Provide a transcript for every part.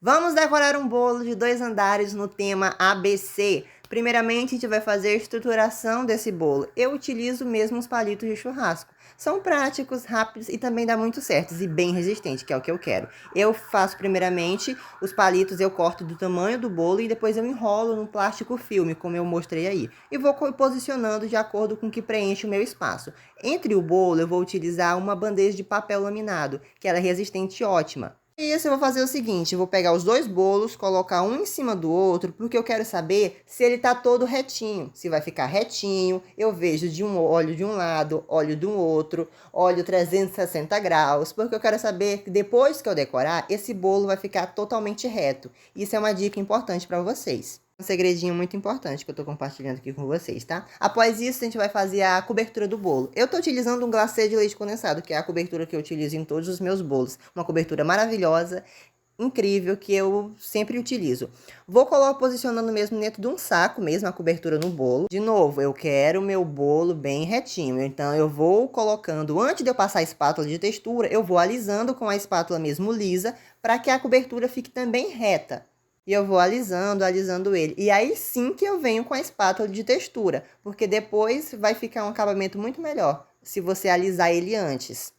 Vamos decorar um bolo de 2 andares no tema ABC. Primeiramente, a gente vai fazer a estruturação desse bolo. Eu utilizo mesmo os palitos de churrasco. São práticos, rápidos e também dá muito certo e bem resistente, que é o que eu quero. Eu faço primeiramente os palitos, eu corto do tamanho do bolo e depois eu enrolo no plástico filme, como eu mostrei aí. E vou posicionando de acordo com o que preenche o meu espaço. Entre o bolo, eu vou utilizar uma bandeja de papel laminado, que ela é resistente e ótima. E isso eu vou fazer o seguinte, eu vou pegar os 2 bolos, colocar um em cima do outro, porque eu quero saber se ele tá todo retinho. Se vai ficar retinho, eu vejo olho de um lado, olho do outro, olho 360 graus, porque eu quero saber que depois que eu decorar, esse bolo vai ficar totalmente reto. Isso é uma dica importante para vocês. Um segredinho muito importante que eu tô compartilhando aqui com vocês, tá? Após isso, a gente vai fazer a cobertura do bolo. Eu tô utilizando um glacê de leite condensado, que é a cobertura que eu utilizo em todos os meus bolos. Uma cobertura maravilhosa, incrível, que eu sempre utilizo. Vou posicionando mesmo dentro de um saco, mesmo a cobertura no bolo. De novo, eu quero o meu bolo bem retinho, então eu vou colocando, antes de eu passar a espátula de textura, eu vou alisando com a espátula mesmo lisa, para que a cobertura fique também reta. E eu vou alisando ele. E aí sim que eu venho com a espátula de textura, porque depois vai ficar um acabamento muito melhor, se você alisar ele antes.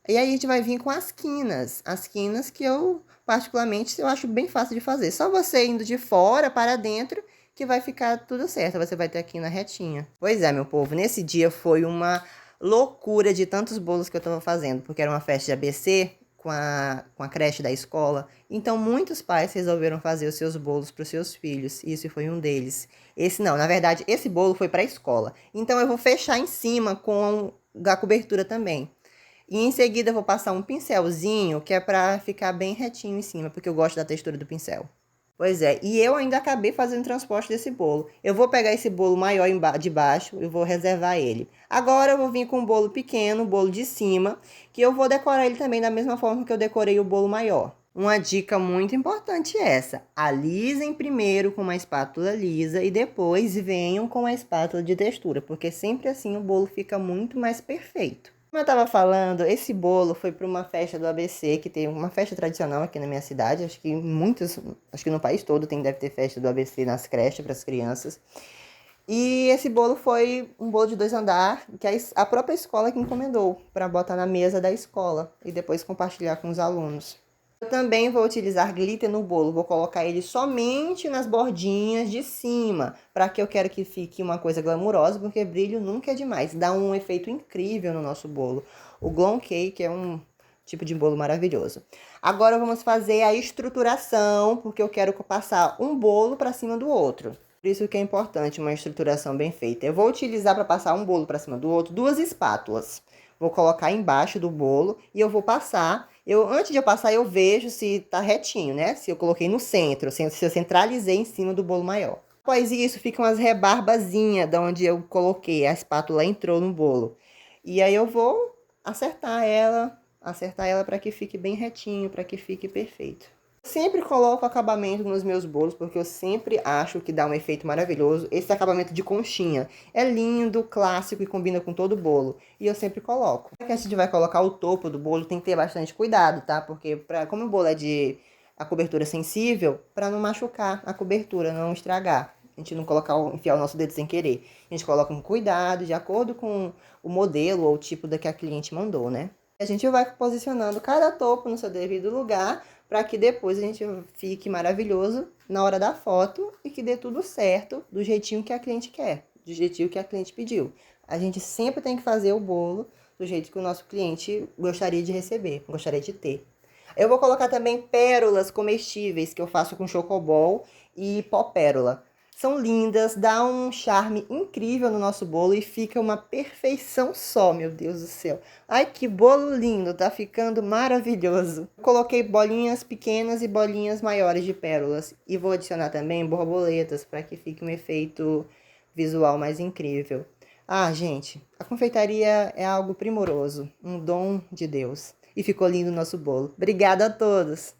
E aí a gente vai vir com as quinas que eu, particularmente, eu acho bem fácil de fazer. Só você indo de fora para dentro que vai ficar tudo certo, você vai ter a quina retinha. Pois é, meu povo, nesse dia foi uma loucura de tantos bolos que eu estava fazendo, porque era uma festa de ABC, com a creche da escola. Então, muitos pais resolveram fazer os seus bolos para os seus filhos. Isso foi um deles. Esse não, na verdade, esse bolo foi para a escola. Então, eu vou fechar em cima com a cobertura também. E em seguida, eu vou passar um pincelzinho, que é para ficar bem retinho em cima, porque eu gosto da textura do pincel. Pois é, e eu ainda acabei fazendo o transporte desse bolo. Eu vou pegar esse bolo maior de baixo e vou reservar ele. Agora eu vou vir com um bolo pequeno, o bolo de cima, que eu vou decorar ele também da mesma forma que eu decorei o bolo maior. Uma dica muito importante é essa: alisem primeiro com uma espátula lisa e depois venham com a espátula de textura, porque sempre assim o bolo fica muito mais perfeito. Como eu estava falando, esse bolo foi para uma festa do ABC, que tem uma festa tradicional aqui na minha cidade. Acho que no país todo deve ter festa do ABC nas creches para as crianças. E esse bolo foi um bolo de 2 andares, que a própria escola que encomendou, para botar na mesa da escola e depois compartilhar com os alunos. Eu também vou utilizar glitter no bolo, vou colocar ele somente nas bordinhas de cima, para que eu quero que fique uma coisa glamurosa, porque brilho nunca é demais, dá um efeito incrível no nosso bolo. O Glow Cake é um tipo de bolo maravilhoso. Agora vamos fazer a estruturação, porque eu quero passar um bolo para cima do outro. Por isso que é importante uma estruturação bem feita. Eu vou utilizar para passar um bolo para cima do outro 2 espátulas. Vou colocar embaixo do bolo e eu vou passar. Antes de eu passar, eu vejo se tá retinho, né? Se eu coloquei no centro, se eu centralizei em cima do bolo maior. Após isso, ficam as rebarbazinhas de onde eu coloquei, a espátula entrou no bolo. E aí eu vou acertar ela para que fique bem retinho, para que fique perfeito. Sempre coloco acabamento nos meus bolos, porque eu sempre acho que dá um efeito maravilhoso. Esse acabamento de conchinha é lindo, clássico e combina com todo o bolo. E eu sempre coloco. Já que a gente vai colocar o topo do bolo, tem que ter bastante cuidado, tá? Porque como o bolo é de a cobertura sensível, para não machucar a cobertura, não estragar. A gente não enfiar o nosso dedo sem querer. A gente coloca com cuidado, de acordo com o modelo ou o tipo da que a cliente mandou, né? A gente vai posicionando cada topo no seu devido lugar, para que depois a gente fique maravilhoso na hora da foto e que dê tudo certo do jeitinho que a cliente quer, do jeitinho que a cliente pediu. A gente sempre tem que fazer o bolo do jeito que o nosso cliente gostaria de receber, gostaria de ter. Eu vou colocar também pérolas comestíveis que eu faço com chocobol e pó pérola. São lindas, dá um charme incrível no nosso bolo e fica uma perfeição só, meu Deus do céu. Ai, que bolo lindo, tá ficando maravilhoso. Coloquei bolinhas pequenas e bolinhas maiores de pérolas. E vou adicionar também borboletas para que fique um efeito visual mais incrível. Ah, gente, a confeitaria é algo primoroso, um dom de Deus. E ficou lindo o nosso bolo. Obrigada a todos!